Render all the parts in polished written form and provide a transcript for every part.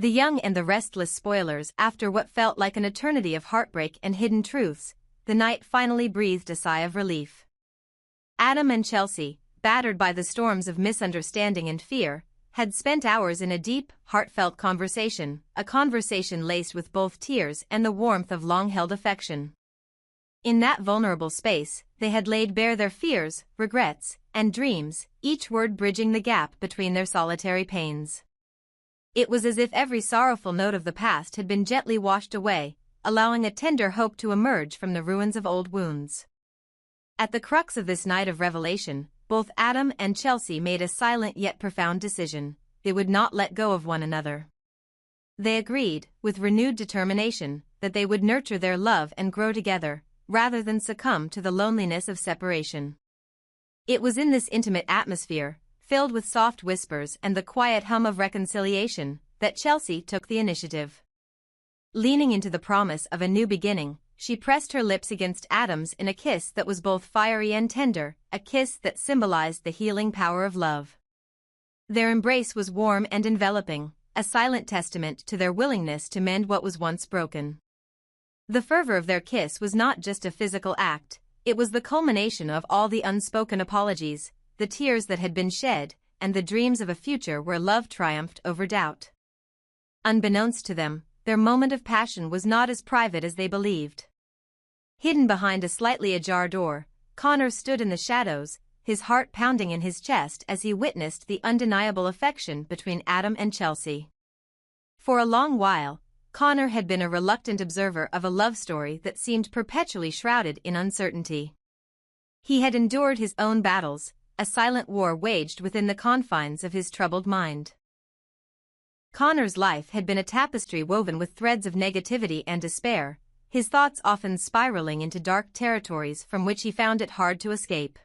The young and the restless spoilers. After what felt like an eternity of heartbreak and hidden truths, the night finally breathed a sigh of relief. Adam and Chelsea, battered by the storms of misunderstanding and fear, had spent hours in a deep, heartfelt conversation, a conversation laced with both tears and the warmth of long-held affection. In that vulnerable space, they had laid bare their fears, regrets, and dreams, each word bridging the gap between their solitary pains. It was as if every sorrowful note of the past had been gently washed away, allowing a tender hope to emerge from the ruins of old wounds. At the crux of this night of revelation, both Adam and Chelsea made a silent yet profound decision: they would not let go of one another. They agreed, with renewed determination, that they would nurture their love and grow together, rather than succumb to the loneliness of separation. It was in this intimate atmosphere, filled with soft whispers and the quiet hum of reconciliation, that Chelsea took the initiative. Leaning into the promise of a new beginning, she pressed her lips against Adam's in a kiss that was both fiery and tender, a kiss that symbolized the healing power of love. Their embrace was warm and enveloping, a silent testament to their willingness to mend what was once broken. The fervor of their kiss was not just a physical act, it was the culmination of all the unspoken apologies, the tears that had been shed, and the dreams of a future where love triumphed over doubt. Unbeknownst to them, their moment of passion was not as private as they believed. Hidden behind a slightly ajar door, Connor stood in the shadows, his heart pounding in his chest as he witnessed the undeniable affection between Adam and Chelsea. For a long while, Connor had been a reluctant observer of a love story that seemed perpetually shrouded in uncertainty. He had endured his own battles, a silent war waged within the confines of his troubled mind. Connor's life had been a tapestry woven with threads of negativity and despair, his thoughts often spiraling into dark territories from which he found it hard to escape.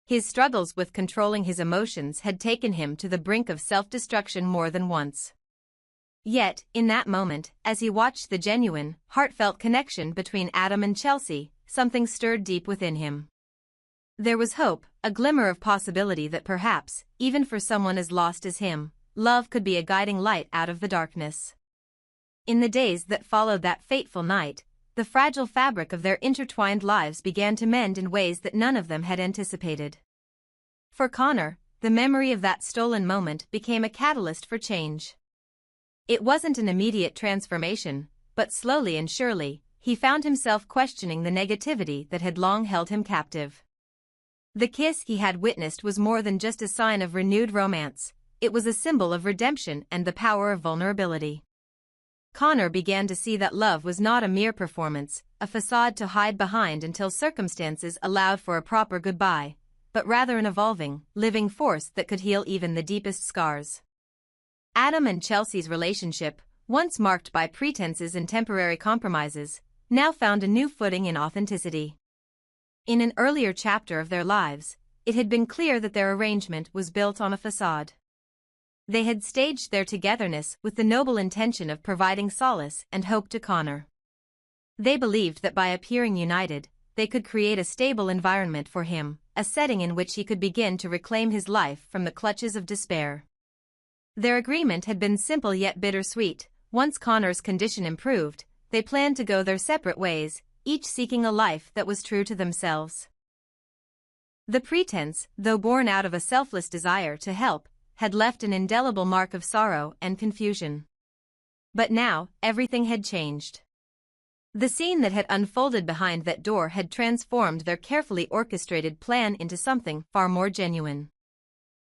His struggles with controlling his emotions had taken him to the brink of self-destruction more than once. Yet, in that moment, as he watched the genuine, heartfelt connection between Adam and Chelsea, something stirred deep within him. There was hope, a glimmer of possibility that perhaps, even for someone as lost as him, love could be a guiding light out of the darkness. In the days that followed that fateful night, the fragile fabric of their intertwined lives began to mend in ways that none of them had anticipated. For Connor, the memory of that stolen moment became a catalyst for change. It wasn't an immediate transformation, but slowly and surely, he found himself questioning the negativity that had long held him captive. The kiss he had witnessed was more than just a sign of renewed romance. It was a symbol of redemption and the power of vulnerability. Connor began to see that love was not a mere performance, a facade to hide behind until circumstances allowed for a proper goodbye, but rather an evolving, living force that could heal even the deepest scars. Adam and Chelsea's relationship, once marked by pretenses and temporary compromises, now found a new footing in authenticity. In an earlier chapter of their lives, it had been clear that their arrangement was built on a facade. They had staged their togetherness with the noble intention of providing solace and hope to Connor. They believed that by appearing united, they could create a stable environment for him, a setting in which he could begin to reclaim his life from the clutches of despair. Their agreement had been simple yet bittersweet. Once Connor's condition improved, they planned to go their separate ways, each seeking a life that was true to themselves. The pretense, though born out of a selfless desire to help, had left an indelible mark of sorrow and confusion. But now, everything had changed. The scene that had unfolded behind that door had transformed their carefully orchestrated plan into something far more genuine.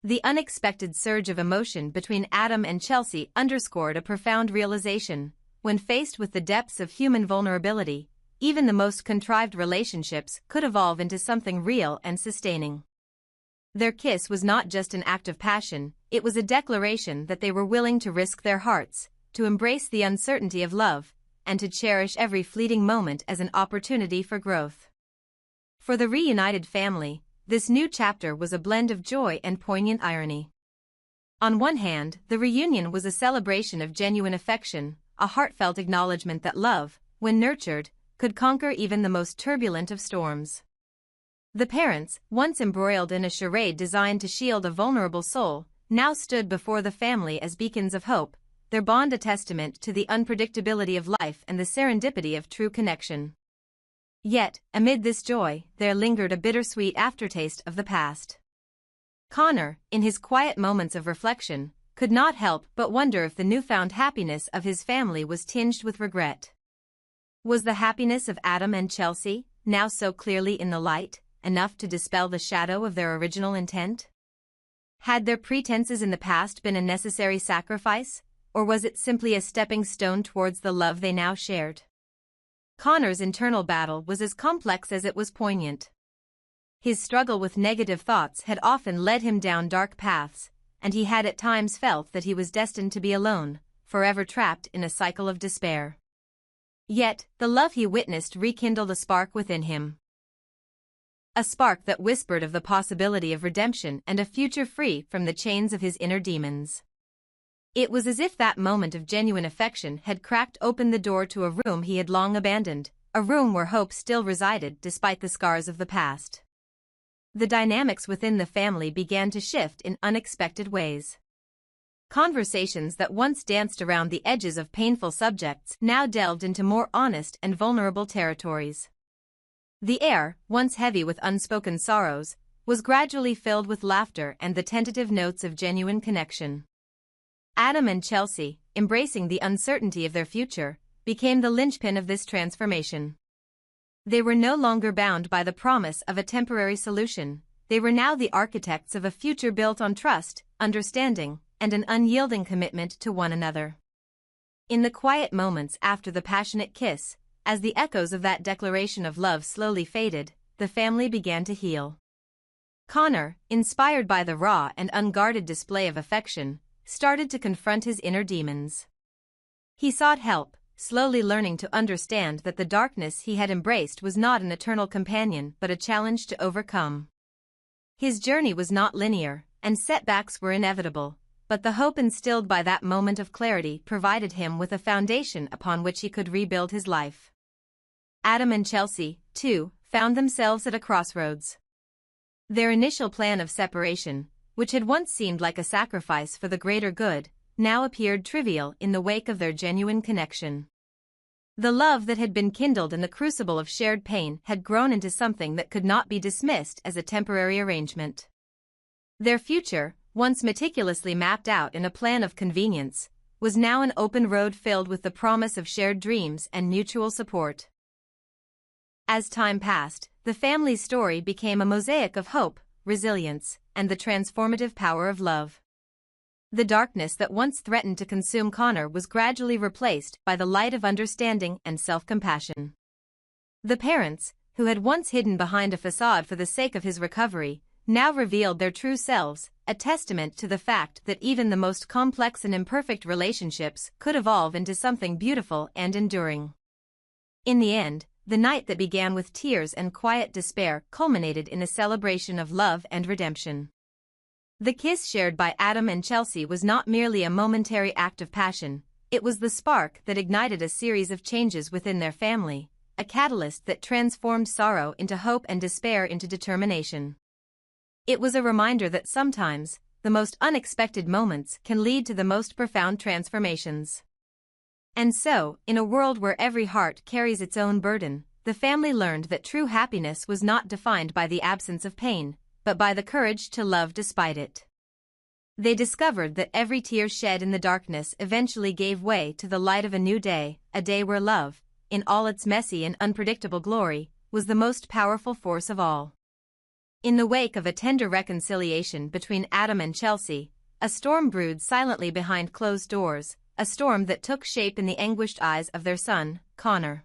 The unexpected surge of emotion between Adam and Chelsea underscored a profound realization: when faced with the depths of human vulnerability, even the most contrived relationships could evolve into something real and sustaining. Their kiss was not just an act of passion, it was a declaration that they were willing to risk their hearts, to embrace the uncertainty of love, and to cherish every fleeting moment as an opportunity for growth. For the reunited family, this new chapter was a blend of joy and poignant irony. On one hand, the reunion was a celebration of genuine affection, a heartfelt acknowledgement that love, when nurtured, could conquer even the most turbulent of storms. The parents, once embroiled in a charade designed to shield a vulnerable soul, now stood before the family as beacons of hope, their bond a testament to the unpredictability of life and the serendipity of true connection. Yet, amid this joy, there lingered a bittersweet aftertaste of the past. Connor, in his quiet moments of reflection, could not help but wonder if the newfound happiness of his family was tinged with regret. Was the happiness of Adam and Chelsea, now so clearly in the light, enough to dispel the shadow of their original intent? Had their pretenses in the past been a necessary sacrifice, or was it simply a stepping stone towards the love they now shared? Connor's internal battle was as complex as it was poignant. His struggle with negative thoughts had often led him down dark paths, and he had at times felt that he was destined to be alone, forever trapped in a cycle of despair. Yet, the love he witnessed rekindled a spark within him. A spark that whispered of the possibility of redemption and a future free from the chains of his inner demons. It was as if that moment of genuine affection had cracked open the door to a room he had long abandoned, a room where hope still resided despite the scars of the past. The dynamics within the family began to shift in unexpected ways. Conversations that once danced around the edges of painful subjects now delved into more honest and vulnerable territories. The air, once heavy with unspoken sorrows, was gradually filled with laughter and the tentative notes of genuine connection. Adam and Chelsea, embracing the uncertainty of their future, became the linchpin of this transformation. They were no longer bound by the promise of a temporary solution. They were now the architects of a future built on trust, understanding, and an unyielding commitment to one another. In the quiet moments after the passionate kiss, as the echoes of that declaration of love slowly faded, the family began to heal. Connor, inspired by the raw and unguarded display of affection, started to confront his inner demons. He sought help, slowly learning to understand that the darkness he had embraced was not an eternal companion but a challenge to overcome. His journey was not linear, and setbacks were inevitable, but the hope instilled by that moment of clarity provided him with a foundation upon which he could rebuild his life. Adam and Chelsea, too, found themselves at a crossroads. Their initial plan of separation, which had once seemed like a sacrifice for the greater good, now appeared trivial in the wake of their genuine connection. The love that had been kindled in the crucible of shared pain had grown into something that could not be dismissed as a temporary arrangement. Their future, once meticulously mapped out in a plan of convenience, was now an open road filled with the promise of shared dreams and mutual support. As time passed, the family's story became a mosaic of hope, resilience, and the transformative power of love. The darkness that once threatened to consume Connor was gradually replaced by the light of understanding and self-compassion. The parents, who had once hidden behind a facade for the sake of his recovery, now revealed their true selves, a testament to the fact that even the most complex and imperfect relationships could evolve into something beautiful and enduring. In the end, the night that began with tears and quiet despair culminated in a celebration of love and redemption. The kiss shared by Adam and Chelsea was not merely a momentary act of passion, it was the spark that ignited a series of changes within their family, a catalyst that transformed sorrow into hope and despair into determination. It was a reminder that sometimes, the most unexpected moments can lead to the most profound transformations. And so, in a world where every heart carries its own burden, the family learned that true happiness was not defined by the absence of pain, but by the courage to love despite it. They discovered that every tear shed in the darkness eventually gave way to the light of a new day, a day where love, in all its messy and unpredictable glory, was the most powerful force of all. In the wake of a tender reconciliation between Adam and Chelsea, a storm brewed silently behind closed doors, a storm that took shape in the anguished eyes of their son, Connor.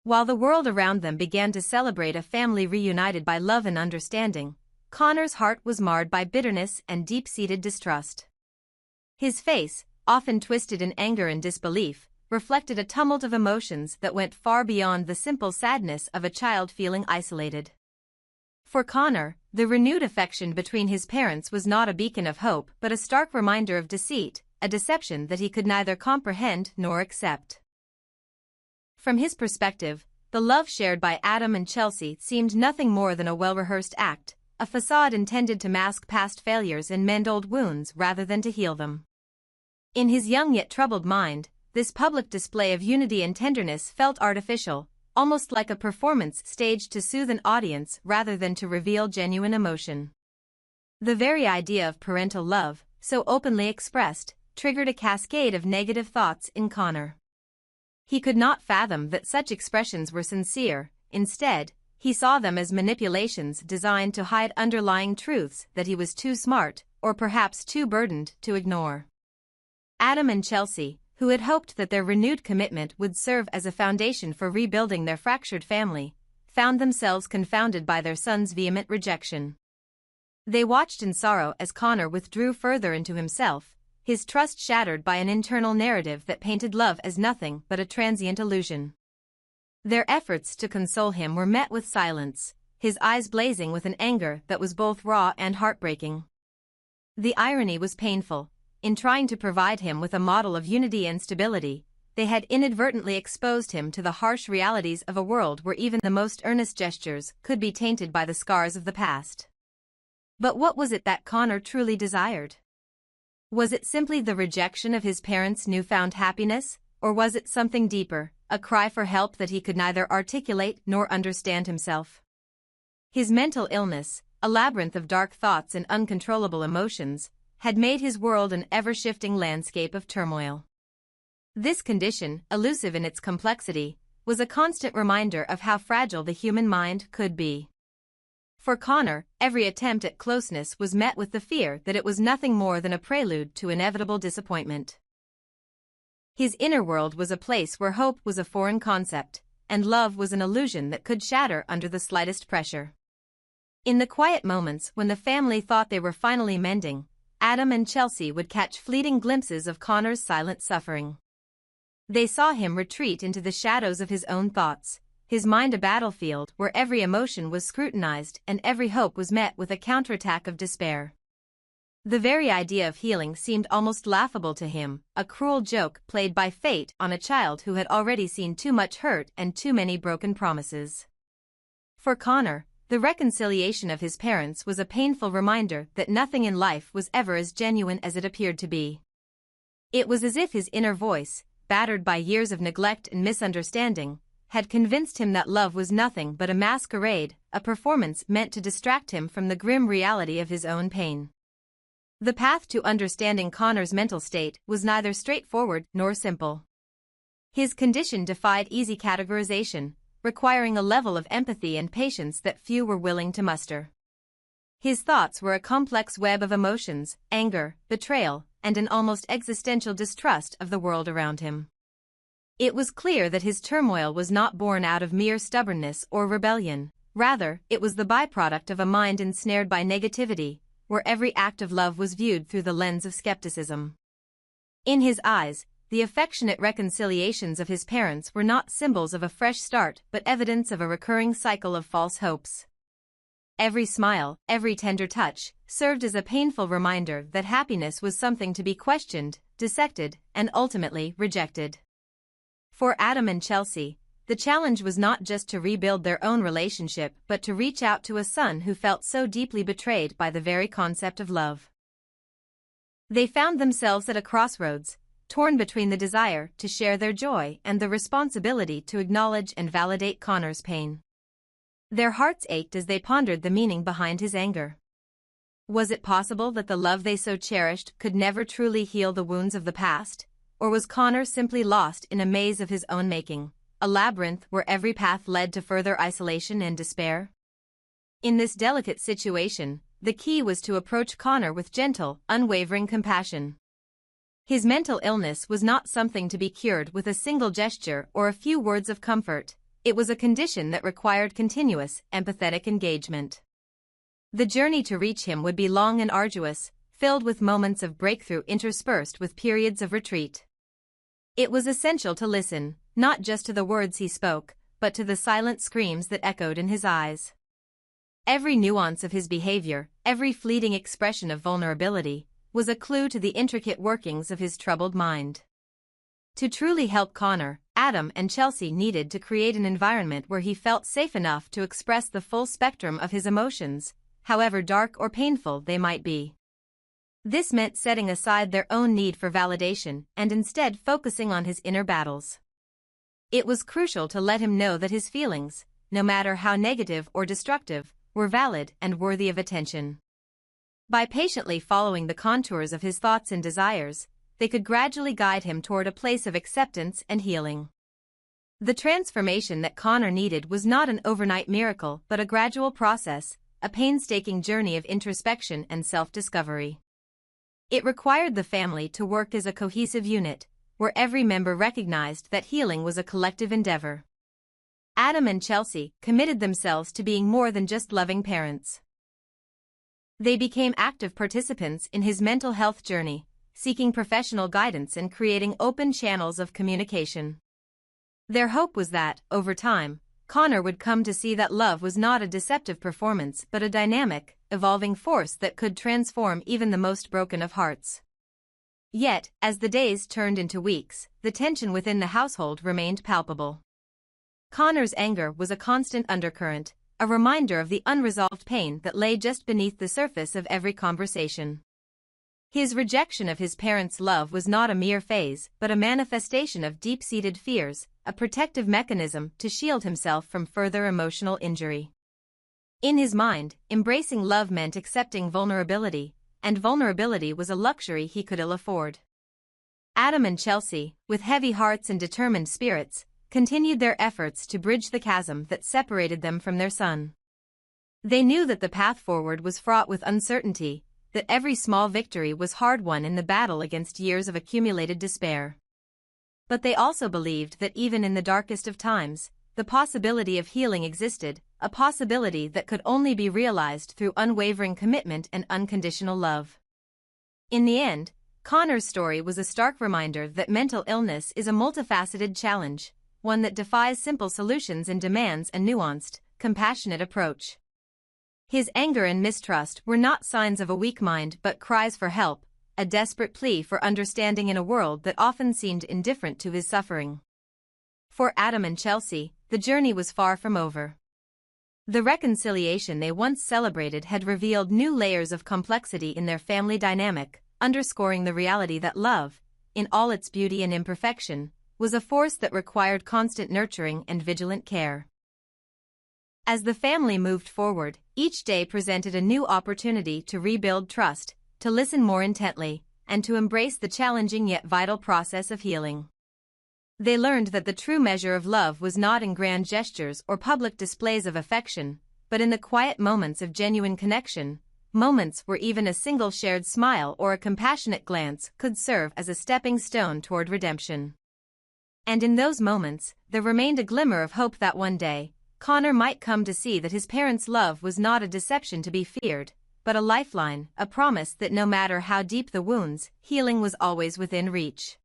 While the world around them began to celebrate a family reunited by love and understanding, Connor's heart was marred by bitterness and deep-seated distrust. His face, often twisted in anger and disbelief, reflected a tumult of emotions that went far beyond the simple sadness of a child feeling isolated. For Connor, the renewed affection between his parents was not a beacon of hope but a stark reminder of deceit, a deception that he could neither comprehend nor accept. From his perspective, the love shared by Adam and Chelsea seemed nothing more than a well-rehearsed act, a facade intended to mask past failures and mend old wounds rather than to heal them. In his young yet troubled mind, this public display of unity and tenderness felt artificial, almost like a performance staged to soothe an audience rather than to reveal genuine emotion. The very idea of parental love, so openly expressed, triggered a cascade of negative thoughts in Connor. He could not fathom that such expressions were sincere. Instead, he saw them as manipulations designed to hide underlying truths that he was too smart, or perhaps too burdened, to ignore. Adam and Chelsea, who had hoped that their renewed commitment would serve as a foundation for rebuilding their fractured family, found themselves confounded by their son's vehement rejection. They watched in sorrow as Connor withdrew further into himself, his trust shattered by an internal narrative that painted love as nothing but a transient illusion. Their efforts to console him were met with silence, his eyes blazing with an anger that was both raw and heartbreaking. The irony was painful. In trying to provide him with a model of unity and stability, they had inadvertently exposed him to the harsh realities of a world where even the most earnest gestures could be tainted by the scars of the past. But what was it that Connor truly desired? Was it simply the rejection of his parents' newfound happiness, or was it something deeper, a cry for help that he could neither articulate nor understand himself? His mental illness, a labyrinth of dark thoughts and uncontrollable emotions, had made his world an ever-shifting landscape of turmoil. This condition, elusive in its complexity, was a constant reminder of how fragile the human mind could be. For Connor, every attempt at closeness was met with the fear that it was nothing more than a prelude to inevitable disappointment. His inner world was a place where hope was a foreign concept, and love was an illusion that could shatter under the slightest pressure. In the quiet moments when the family thought they were finally mending, Adam and Chelsea would catch fleeting glimpses of Connor's silent suffering. They saw him retreat into the shadows of his own thoughts, his mind a battlefield where every emotion was scrutinized and every hope was met with a counterattack of despair. The very idea of healing seemed almost laughable to him, a cruel joke played by fate on a child who had already seen too much hurt and too many broken promises. For Connor, the reconciliation of his parents was a painful reminder that nothing in life was ever as genuine as it appeared to be. It was as if his inner voice, battered by years of neglect and misunderstanding, had convinced him that love was nothing but a masquerade, a performance meant to distract him from the grim reality of his own pain. The path to understanding Connor's mental state was neither straightforward nor simple. His condition defied easy categorization, requiring a level of empathy and patience that few were willing to muster. His thoughts were a complex web of emotions, anger, betrayal, and an almost existential distrust of the world around him. It was clear that his turmoil was not born out of mere stubbornness or rebellion, rather, it was the byproduct of a mind ensnared by negativity, where every act of love was viewed through the lens of skepticism. In his eyes, the affectionate reconciliations of his parents were not symbols of a fresh start but evidence of a recurring cycle of false hopes. Every smile, every tender touch, served as a painful reminder that happiness was something to be questioned, dissected, and ultimately rejected. For Adam and Chelsea, the challenge was not just to rebuild their own relationship but to reach out to a son who felt so deeply betrayed by the very concept of love. They found themselves at a crossroads, torn between the desire to share their joy and the responsibility to acknowledge and validate Connor's pain. Their hearts ached as they pondered the meaning behind his anger. Was it possible that the love they so cherished could never truly heal the wounds of the past? Or was Connor simply lost in a maze of his own making, a labyrinth where every path led to further isolation and despair? In this delicate situation, the key was to approach Connor with gentle, unwavering compassion. His mental illness was not something to be cured with a single gesture or a few words of comfort. It was a condition that required continuous, empathetic engagement. The journey to reach him would be long and arduous, filled with moments of breakthrough interspersed with periods of retreat. It was essential to listen, not just to the words he spoke, but to the silent screams that echoed in his eyes. Every nuance of his behavior, every fleeting expression of vulnerability, was a clue to the intricate workings of his troubled mind. To truly help Connor, Adam and Chelsea needed to create an environment where he felt safe enough to express the full spectrum of his emotions, however dark or painful they might be. This meant setting aside their own need for validation and instead focusing on his inner battles. It was crucial to let him know that his feelings, no matter how negative or destructive, were valid and worthy of attention. By patiently following the contours of his thoughts and desires, they could gradually guide him toward a place of acceptance and healing. The transformation that Connor needed was not an overnight miracle but a gradual process, a painstaking journey of introspection and self-discovery. It required the family to work as a cohesive unit, where every member recognized that healing was a collective endeavor. Adam and Chelsea committed themselves to being more than just loving parents. They became active participants in his mental health journey, seeking professional guidance and creating open channels of communication. Their hope was that, over time, Connor would come to see that love was not a deceptive performance but a dynamic, evolving force that could transform even the most broken of hearts. Yet, as the days turned into weeks, the tension within the household remained palpable. Connor's anger was a constant undercurrent, a reminder of the unresolved pain that lay just beneath the surface of every conversation. His rejection of his parents' love was not a mere phase but a manifestation of deep-seated fears, a protective mechanism to shield himself from further emotional injury. In his mind, embracing love meant accepting vulnerability, and vulnerability was a luxury he could ill afford. Adam and Chelsea, with heavy hearts and determined spirits, continued their efforts to bridge the chasm that separated them from their son. They knew that the path forward was fraught with uncertainty, that every small victory was hard-won in the battle against years of accumulated despair. But they also believed that even in the darkest of times, the possibility of healing existed, a possibility that could only be realized through unwavering commitment and unconditional love. In the end, Connor's story was a stark reminder that mental illness is a multifaceted challenge, one that defies simple solutions and demands a nuanced, compassionate approach. His anger and mistrust were not signs of a weak mind but cries for help, a desperate plea for understanding in a world that often seemed indifferent to his suffering. For Adam and Chelsea, the journey was far from over. The reconciliation they once celebrated had revealed new layers of complexity in their family dynamic, underscoring the reality that love, in all its beauty and imperfection, was a force that required constant nurturing and vigilant care. As the family moved forward, each day presented a new opportunity to rebuild trust, to listen more intently, and to embrace the challenging yet vital process of healing. They learned that the true measure of love was not in grand gestures or public displays of affection, but in the quiet moments of genuine connection, moments where even a single shared smile or a compassionate glance could serve as a stepping stone toward redemption. And in those moments, there remained a glimmer of hope that one day, Connor might come to see that his parents' love was not a deception to be feared, but a lifeline, a promise that no matter how deep the wounds, healing was always within reach.